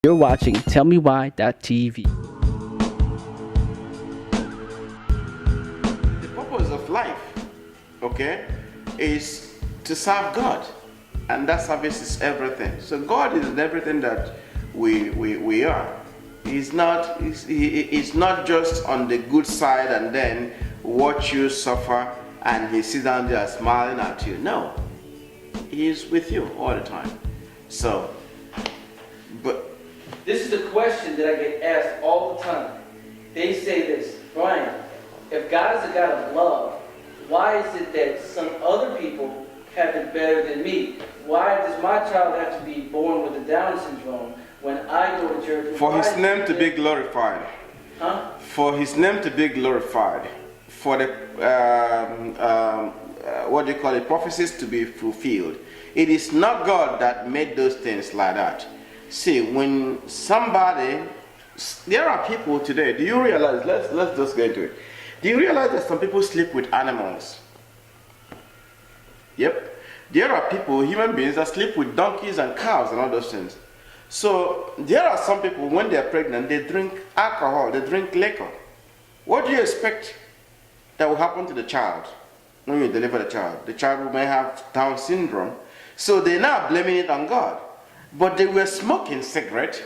You're watching tellmewhy.tv. The purpose of life, okay, is to serve God, and that service is everything. So God is everything that we are. He's not just on the good side and then watch you suffer and he sits down there smiling at you. No, he is with you all the time. So, but this is the question that I get asked all the time. They say this, Brian, if God is a God of love, why is it that some other people have it better than me? Why does my child have to be born with a Down syndrome when I go to church? For his name to be glorified. Huh? For his name to be glorified. For the, what do you call it, prophecies to be fulfilled. It is not God that made those things like that. See, when somebody, there are people today, do you realize, let's just get into it. Do you realize that some people sleep with animals? Yep. There are people, human beings, that sleep with donkeys and cows and all those things. So there are some people, when they are pregnant, they drink alcohol, they drink liquor. What do you expect that will happen to the child when you deliver the child? The child may have Down syndrome. So they're now blaming it on God. But they were smoking cigarettes,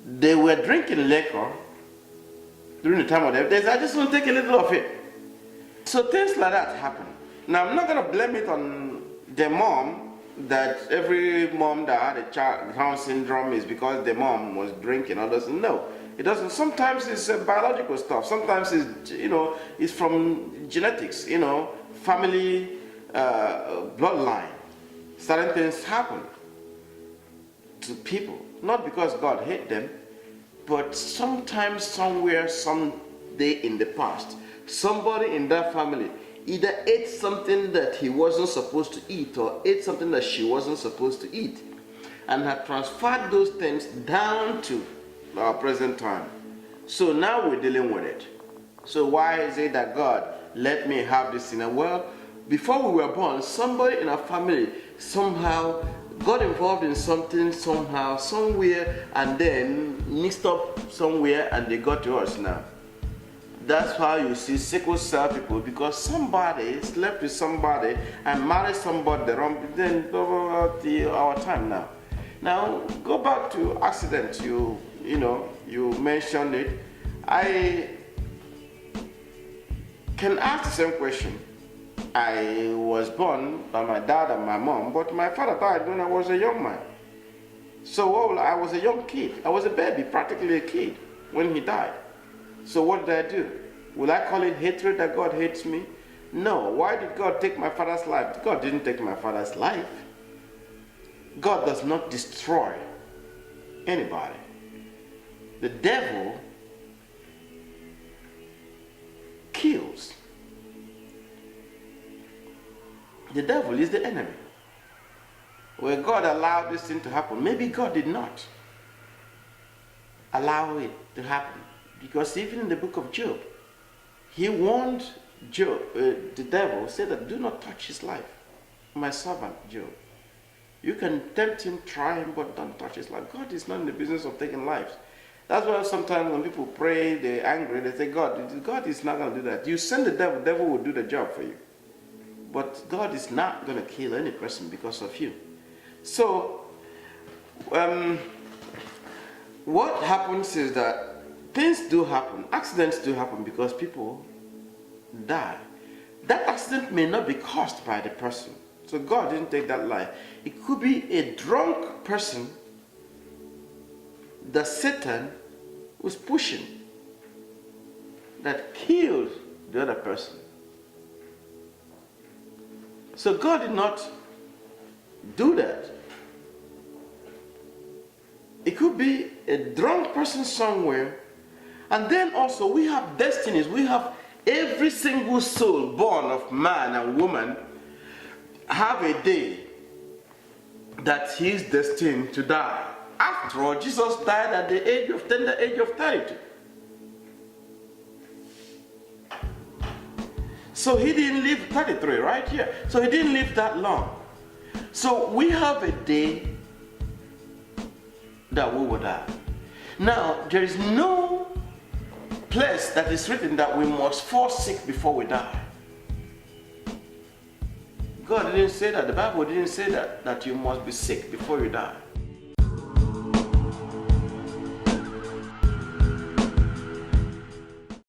they were drinking liquor during the time of their days. I just want to take a little of it. So things like that happen. Now I'm not going to blame it on the mom, that every mom that had a child with Down syndrome is because the mom was drinking or doesn't. No, it doesn't. Sometimes it's biological stuff. Sometimes it's, it's from genetics, family, bloodline. Certain things happen to people, not because God hates them, but sometimes, somewhere, someday in the past, somebody in that family either ate something that he wasn't supposed to eat or ate something that she wasn't supposed to eat, and had transferred those things down to our present time. So now we're dealing with it. So why is it that God let me have this sin? Well, before we were born, somebody in our family somehow got involved in something somehow, somewhere, and then mixed up somewhere, and they got to us now. That's why you see sickle cell people, because somebody slept with somebody and married somebody the wrong. Then our time now. Now go back to accidents. You mentioned it. I can ask the same question. I was born by my dad and my mom, but my father died when I was a young man. So I was a young kid. I was a baby, practically a kid, when he died. So what did I do? Will I call it hatred that God hates me? No. Why did God take my father's life? God didn't take my father's life. God does not destroy anybody. The devil kills. The devil is the enemy. Where God allowed this thing to happen, maybe God did not allow it to happen. Because even in the book of Job, he warned Job, the devil, said that do not touch his life. My servant Job. You can tempt him, try him, but don't touch his life. God is not in the business of taking lives. That's why sometimes when people pray, they're angry, they say, God is not going to do that. You send the devil will do the job for you. But God is not going to kill any person because of you. So, what happens is that things do happen, accidents do happen because people die. That accident may not be caused by the person. So God didn't take that life. It could be a drunk person that Satan was pushing that killed the other person. So God did not do that. It could be a drunk person somewhere. And then also we have destinies. We have every single soul born of man and woman have a day that he is destined to die. After all, Jesus died at the age of 32. So he didn't live 33, right? Yeah. So he didn't live that long. So we have a day that we will die. Now, there is no place that is written that we must fall sick before we die. God didn't say that. The Bible didn't say that you must be sick before you die.